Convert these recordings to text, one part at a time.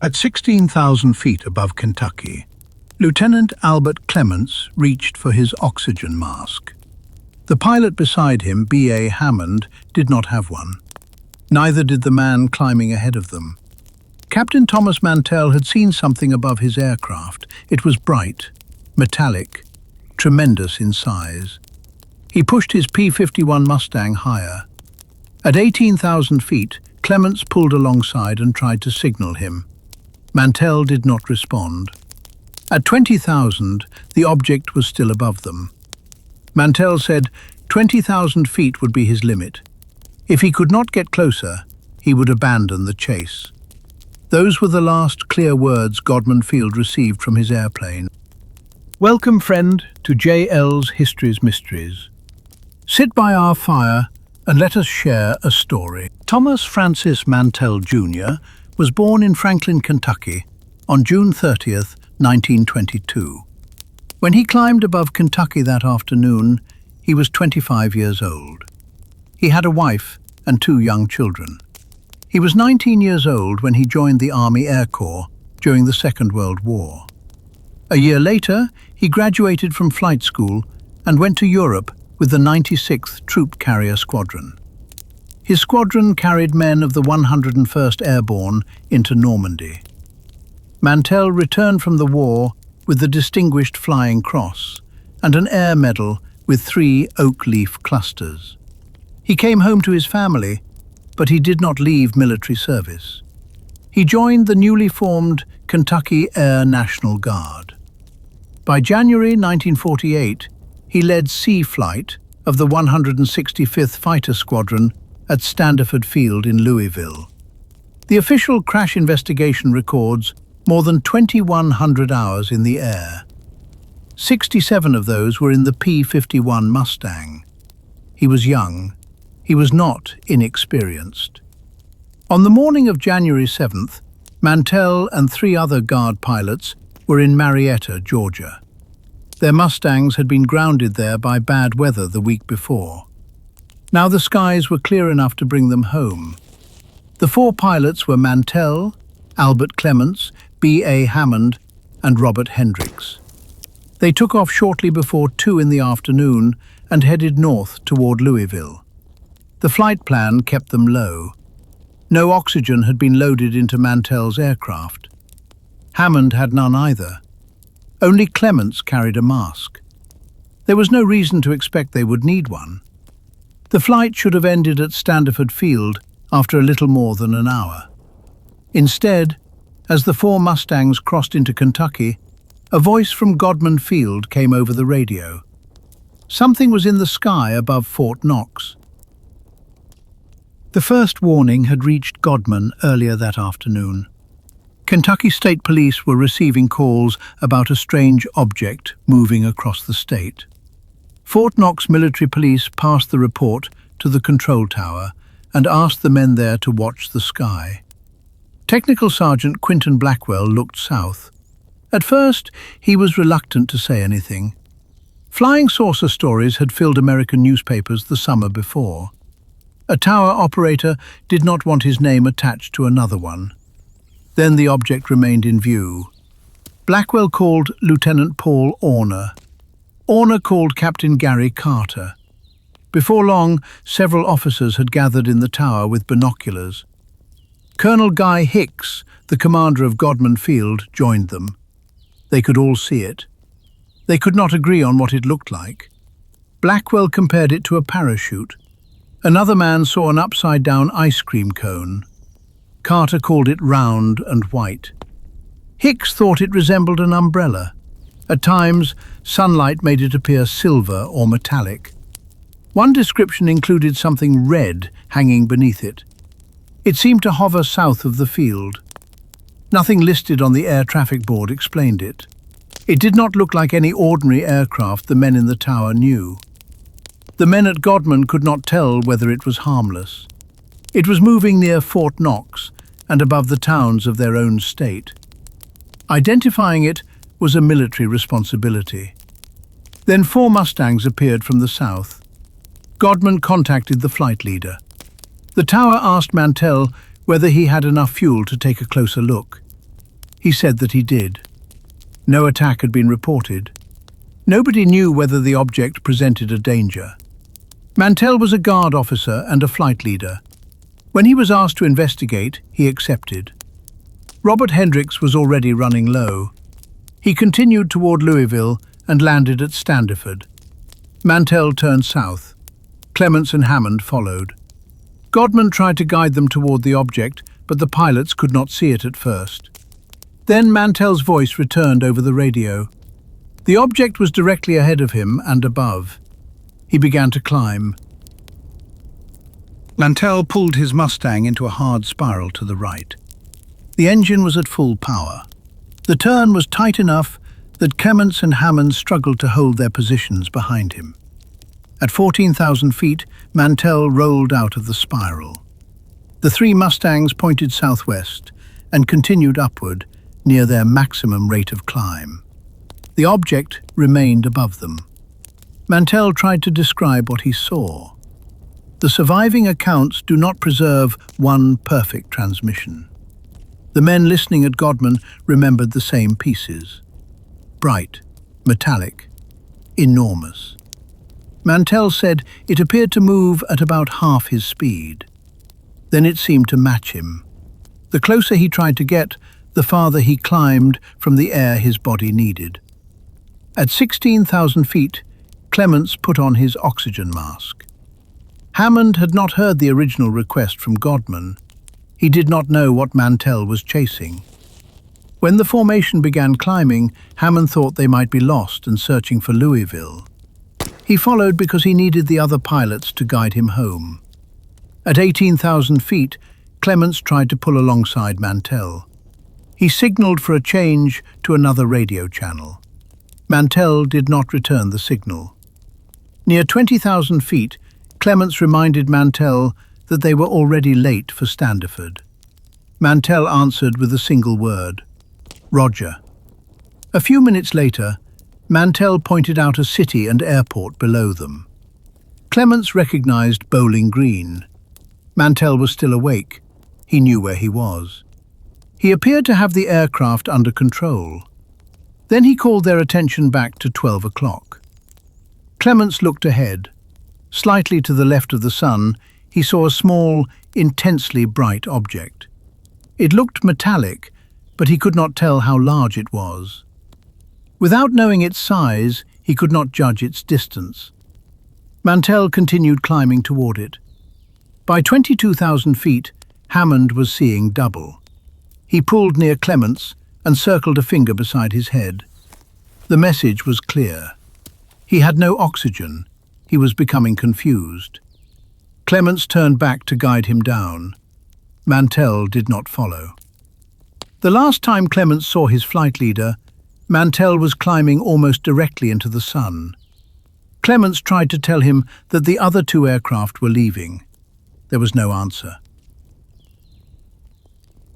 At 16,000 feet above Kentucky, Lieutenant Albert Clements reached for his oxygen mask. The pilot beside him, B.A. Hammond, did not have one. Neither did the man climbing ahead of them. Captain Thomas Mantell had seen something above his aircraft. It was bright, metallic, tremendous in size. He pushed his P-51 Mustang higher. At 18,000 feet, Clements pulled alongside and tried to signal him. Mantell did not respond. At 20,000, the object was still above them. Mantell said 20,000 feet would be his limit. If he could not get closer, he would abandon the chase. Those were the last clear words Godman Field received from his airplane. Welcome, friend, to JL's History's Mysteries. Sit by our fire and let us share a story. Thomas Francis Mantell Jr. was born in Franklin, Kentucky on June 30th, 1922. When he climbed above Kentucky that afternoon, he was 25 years old. He had a wife and 2 young children. He was 19 years old when he joined the Army Air Corps during the Second World War. A year later, he graduated from flight school and went to Europe with the 96th Troop Carrier Squadron. His squadron carried men of the 101st Airborne into Normandy. Mantell returned from the war with the Distinguished Flying Cross and an Air Medal with 3 oak leaf clusters. He came home to his family, but he did not leave military service. He joined the newly formed Kentucky Air National Guard. By January 1948, he led sea flight of the 165th Fighter Squadron at Standiford Field in Louisville. The official crash investigation records more than 2,100 hours in the air. 67 of those were in the P-51 Mustang. He was young. He was not inexperienced. On the morning of January 7th, Mantell and 3 other Guard pilots were in Marietta, Georgia. Their Mustangs had been grounded there by bad weather the week before. Now the skies were clear enough to bring them home. The 4 pilots were Mantell, Albert Clements, B.A. Hammond, and Robert Hendricks. They took off shortly before 2 in the afternoon and headed north toward Louisville. The flight plan kept them low. No oxygen had been loaded into Mantell's aircraft. Hammond had none either. Only Clements carried a mask. There was no reason to expect they would need one. The flight should have ended at Standiford Field after a little more than an hour. Instead, as the 4 Mustangs crossed into Kentucky, a voice from Godman Field came over the radio. Something was in the sky above Fort Knox. The first warning had reached Godman earlier that afternoon. Kentucky State Police were receiving calls about a strange object moving across the state. Fort Knox military police passed the report to the control tower and asked the men there to watch the sky. Technical Sergeant Quinton Blackwell looked south. At first, he was reluctant to say anything. Flying saucer stories had filled American newspapers the summer before. A tower operator did not want his name attached to another one. Then the object remained in view. Blackwell called Lieutenant Paul Orner. Orner called Captain Gary Carter. Before long, several officers had gathered in the tower with binoculars. Colonel Guy Hicks, the commander of Godman Field, joined them. They could all see it. They could not agree on what it looked like. Blackwell compared it to a parachute. Another man saw an upside-down ice cream cone. Carter called it round and white. Hicks thought it resembled an umbrella. At times, sunlight made it appear silver or metallic. One description included something red hanging beneath it. It seemed to hover south of the field. Nothing listed on the air traffic board explained it. It did not look like any ordinary aircraft the men in the tower knew. The men at Godman could not tell whether it was harmless. It was moving near Fort Knox and above the towns of their own state. Identifying it was a military responsibility. Then 4 Mustangs appeared from the south. Godman contacted the flight leader. The tower asked Mantell whether he had enough fuel to take a closer look. He said that he did. No attack had been reported. Nobody knew whether the object presented a danger. Mantell was a guard officer and a flight leader. When he was asked to investigate, he accepted. Robert Hendricks was already running low. He continued toward Louisville and landed at Standiford. Mantell turned south. Clements and Hammond followed. Godman tried to guide them toward the object, but the pilots could not see it at first. Then Mantell's voice returned over the radio. The object was directly ahead of him and above. He began to climb. Mantell pulled his Mustang into a hard spiral to the right. The engine was at full power. The turn was tight enough that Clements and Hammond struggled to hold their positions behind him. At 14,000 feet, Mantell rolled out of the spiral. The three Mustangs pointed southwest and continued upward near their maximum rate of climb. The object remained above them. Mantell tried to describe what he saw. The surviving accounts do not preserve one perfect transmission. The men listening at Godman remembered the same pieces. Bright, metallic, enormous. Mantell said it appeared to move at about half his speed. Then it seemed to match him. The closer he tried to get, the farther he climbed from the air his body needed. At 16,000 feet, Clements put on his oxygen mask. Hammond had not heard the original request from Godman. He did not know what Mantell was chasing. When the formation began climbing, Hammond thought they might be lost and searching for Louisville. He followed because he needed the other pilots to guide him home. At 18,000 feet, Clements tried to pull alongside Mantell. He signaled for a change to another radio channel. Mantell did not return the signal. Near 20,000 feet, Clements reminded Mantell that they were already late for Standiford. Mantell answered with a single word, "Roger." A few minutes later, Mantell pointed out a city and airport below them. Clements recognized Bowling Green. Mantell was still awake. He knew where he was. He appeared to have the aircraft under control. Then he called their attention back to 12 o'clock. Clements looked ahead. Slightly to the left of the sun, he saw a small, intensely bright object. It looked metallic, but he could not tell how large it was. Without knowing its size, he could not judge its distance. Mantell continued climbing toward it. By 22,000 feet, Hammond was seeing double. He pulled near Clements and circled a finger beside his head. The message was clear. He had no oxygen. He was becoming confused. Clements turned back to guide him down. Mantell did not follow. The last time Clements saw his flight leader, Mantell was climbing almost directly into the sun. Clements tried to tell him that the other two aircraft were leaving. There was no answer.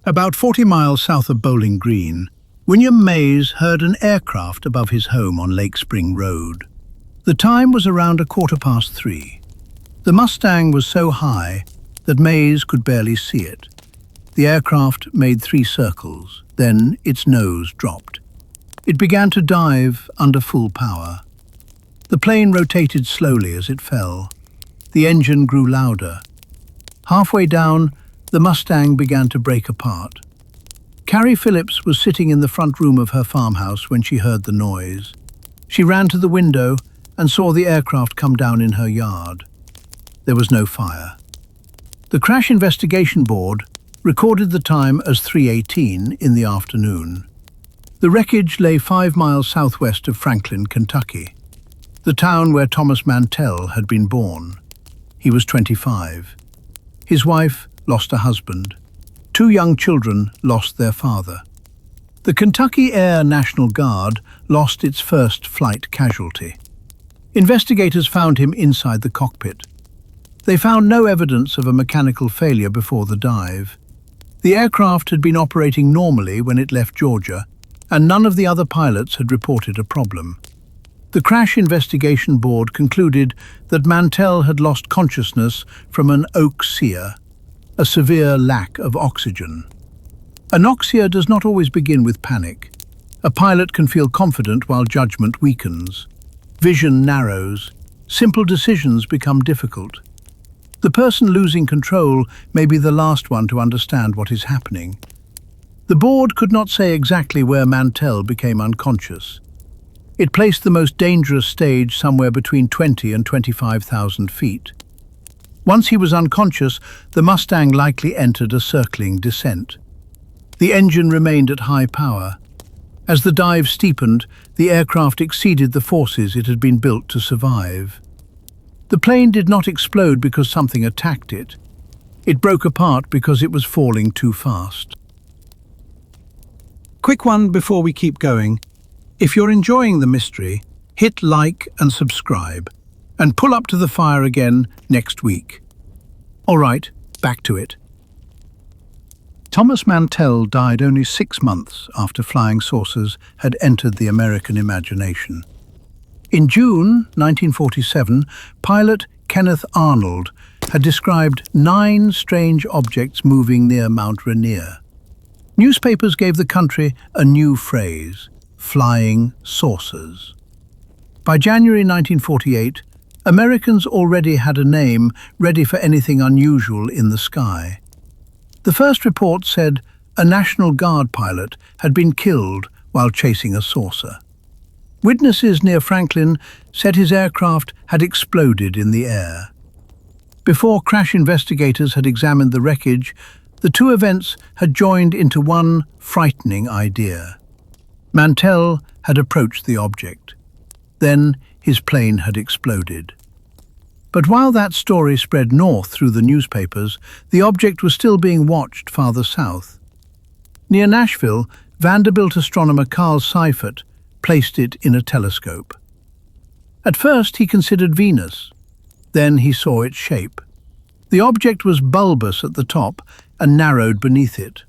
About 40 miles south of Bowling Green, William Mays heard an aircraft above his home on Lake Spring Road. The time was around 3:15. The Mustang was so high that Mays could barely see it. The aircraft made 3 circles, then its nose dropped. It began to dive under full power. The plane rotated slowly as it fell. The engine grew louder. Halfway down, the Mustang began to break apart. Carrie Phillips was sitting in the front room of her farmhouse when she heard the noise. She ran to the window and saw the aircraft come down in her yard. There was no fire. The Crash Investigation Board recorded the time as 3:18 in the afternoon. The wreckage lay 5 miles southwest of Franklin, Kentucky, the town where Thomas Mantell had been born. He was 25. His wife lost a husband. 2 young children lost their father. The Kentucky Air National Guard lost its first flight casualty. Investigators found him inside the cockpit. They found no evidence of a mechanical failure before the dive. The aircraft had been operating normally when it left Georgia, and none of the other pilots had reported a problem. The Crash Investigation Board concluded that Mantell had lost consciousness from an anoxia, a severe lack of oxygen. Anoxia does not always begin with panic. A pilot can feel confident while judgment weakens. Vision narrows. Simple decisions become difficult. The person losing control may be the last one to understand what is happening. The board could not say exactly where Mantell became unconscious. It placed the most dangerous stage somewhere between 20 and 25,000 feet. Once he was unconscious, the Mustang likely entered a circling descent. The engine remained at high power. As the dive steepened, the aircraft exceeded the forces it had been built to survive. The plane did not explode because something attacked it. It broke apart because it was falling too fast. Quick one before we keep going. If you're enjoying the mystery, hit like and subscribe, and pull up to the fire again next week. All right, back to it. Thomas Mantell died only 6 months after flying saucers had entered the American imagination. In June 1947, pilot Kenneth Arnold had described 9 strange objects moving near Mount Rainier. Newspapers gave the country a new phrase: flying saucers. By January 1948, Americans already had a name ready for anything unusual in the sky. The first report said a National Guard pilot had been killed while chasing a saucer. Witnesses near Franklin said his aircraft had exploded in the air. Before crash investigators had examined the wreckage, the two events had joined into one frightening idea. Mantell had approached the object. Then his plane had exploded. But while that story spread north through the newspapers, the object was still being watched farther south. Near Nashville, Vanderbilt astronomer Carl Seifert placed it in a telescope. At first he considered Venus. Then he saw its shape. The object was bulbous at the top and narrowed beneath it.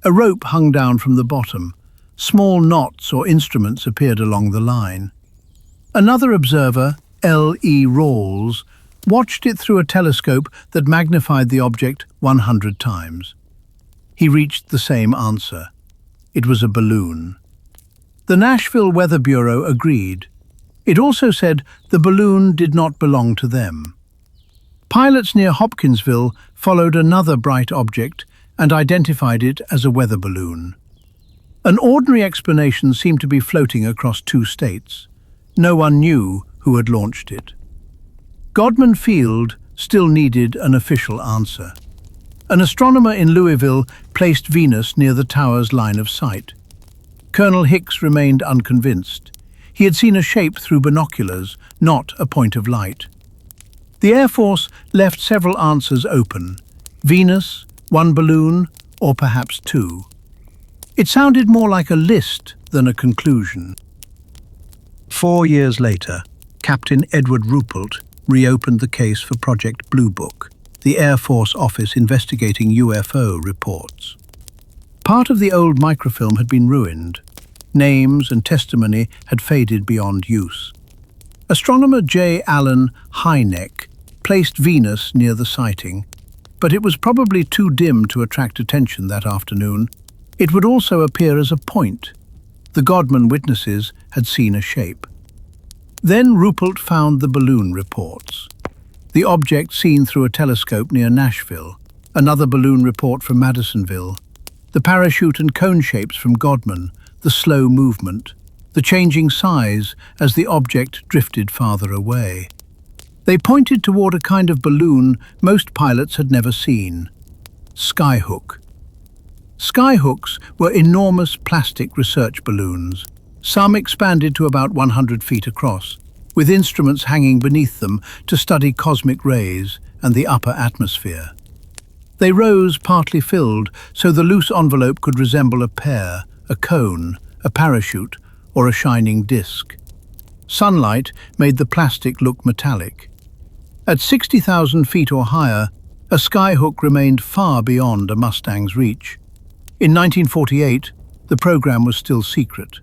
A rope hung down from the bottom. Small knots or instruments appeared along the line. Another observer, L.E. Rawls, watched it through a telescope that magnified the object 100 times. He reached the same answer. It was a balloon. The Nashville Weather Bureau agreed. It also said the balloon did not belong to them. Pilots near Hopkinsville followed another bright object and identified it as a weather balloon. An ordinary explanation seemed to be floating across 2 states. No one knew who had launched it. Godman Field still needed an official answer. An astronomer in Louisville placed Venus near the tower's line of sight. Colonel Hicks remained unconvinced. He had seen a shape through binoculars, not a point of light. The Air Force left several answers open: Venus, 1 balloon, or perhaps 2. It sounded more like a list than a conclusion. 4 years later, Captain Edward Ruppelt reopened the case for Project Blue Book, the Air Force office investigating UFO reports. Part of the old microfilm had been ruined. Names and testimony had faded beyond use. Astronomer J. Allen Hynek placed Venus near the sighting, but it was probably too dim to attract attention that afternoon. It would also appear as a point. The Godman witnesses had seen a shape. Then Ruppelt found the balloon reports. The object seen through a telescope near Nashville, another balloon report from Madisonville, the parachute and cone shapes from Godman, the slow movement, the changing size as the object drifted farther away. They pointed toward a kind of balloon most pilots had never seen: Skyhook. Skyhooks were enormous plastic research balloons. Some expanded to about 100 feet across, with instruments hanging beneath them to study cosmic rays and the upper atmosphere. They rose partly filled, so the loose envelope could resemble a pear, a cone, a parachute, or a shining disc. Sunlight made the plastic look metallic. At 60,000 feet or higher, a Skyhook remained far beyond a Mustang's reach. In 1948, the program was still secret.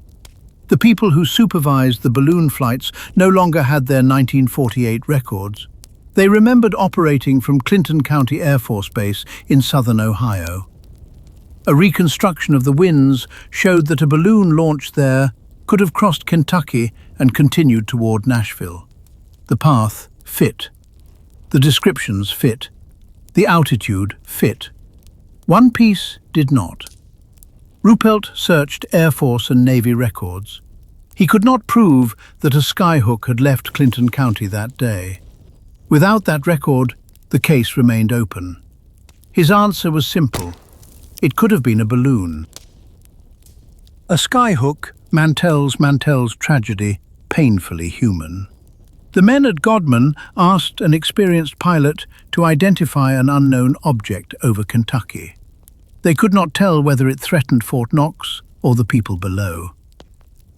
The people who supervised the balloon flights no longer had their 1948 records. They remembered operating from Clinton County Air Force Base in southern Ohio. A reconstruction of the winds showed that a balloon launched there could have crossed Kentucky and continued toward Nashville. The path fit. The descriptions fit. The altitude fit. One piece did not. Ruppelt searched Air Force and Navy records. He could not prove that a Skyhook had left Clinton County that day. Without that record, the case remained open. His answer was simple. It could have been a balloon. A Skyhook, Mantell's tragedy, painfully human. The men at Godman asked an experienced pilot to identify an unknown object over Kentucky. They could not tell whether it threatened Fort Knox or the people below.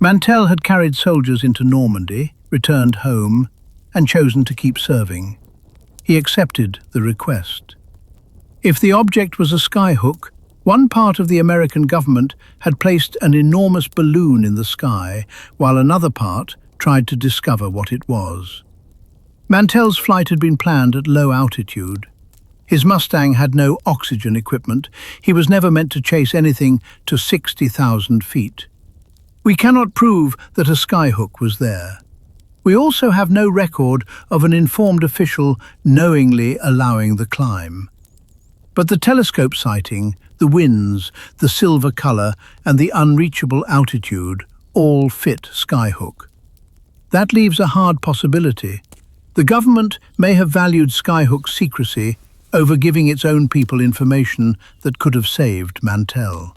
Mantell had carried soldiers into Normandy, returned home, and chosen to keep serving. He accepted the request. If the object was a Skyhook, one part of the American government had placed an enormous balloon in the sky, while another part tried to discover what it was. Mantell's flight had been planned at low altitude. His Mustang had no oxygen equipment. He was never meant to chase anything to 60,000 feet. We cannot prove that a Skyhook was there. We also have no record of an informed official knowingly allowing the climb. But the telescope sighting, the winds, the silver color, and the unreachable altitude all fit Skyhook. That leaves a hard possibility. The government may have valued Skyhook's secrecy over giving its own people information that could have saved Mantell.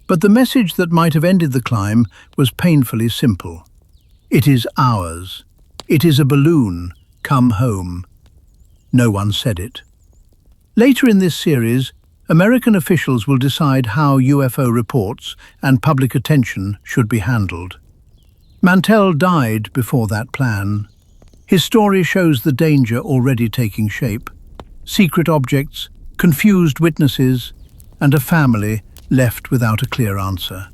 But the message that might have ended the climb was painfully simple. It is ours. It is a balloon. Come home. No one said it. Later in this series, American officials will decide how UFO reports and public attention should be handled. Mantell died before that plan. His story shows the danger already taking shape. Secret objects, confused witnesses, and a family left without a clear answer.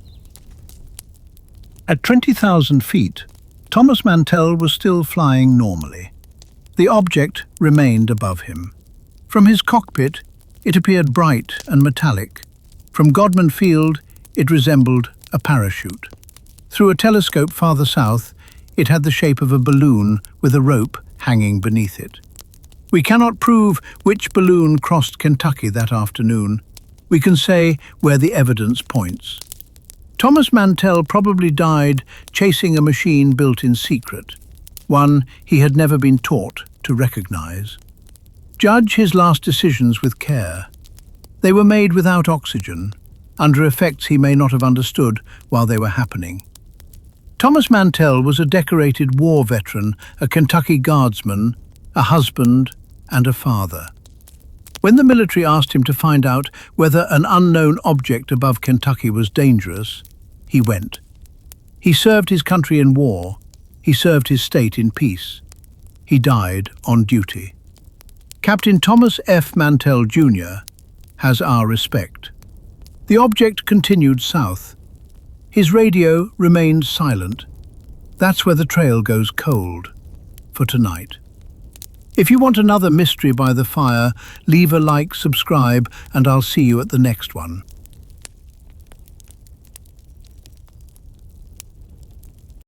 At 20,000 feet, Thomas Mantell was still flying normally. The object remained above him. From his cockpit, it appeared bright and metallic. From Godman Field, it resembled a parachute. Through a telescope farther south, it had the shape of a balloon with a rope hanging beneath it. We cannot prove which balloon crossed Kentucky that afternoon. We can say where the evidence points. Thomas Mantell probably died chasing a machine built in secret, one he had never been taught to recognize. Judge his last decisions with care. They were made without oxygen, under effects he may not have understood while they were happening. Thomas Mantell was a decorated war veteran, a Kentucky guardsman, a husband, and a father. When the military asked him to find out whether an unknown object above Kentucky was dangerous, he went. He served his country in war. He served his state in peace. He died on duty. Captain Thomas F. Mantell Jr. has our respect. The object continued south. His radio remained silent. That's where the trail goes cold for tonight. If you want another Mystery by the Fire, leave a like, subscribe, and I'll see you at the next one.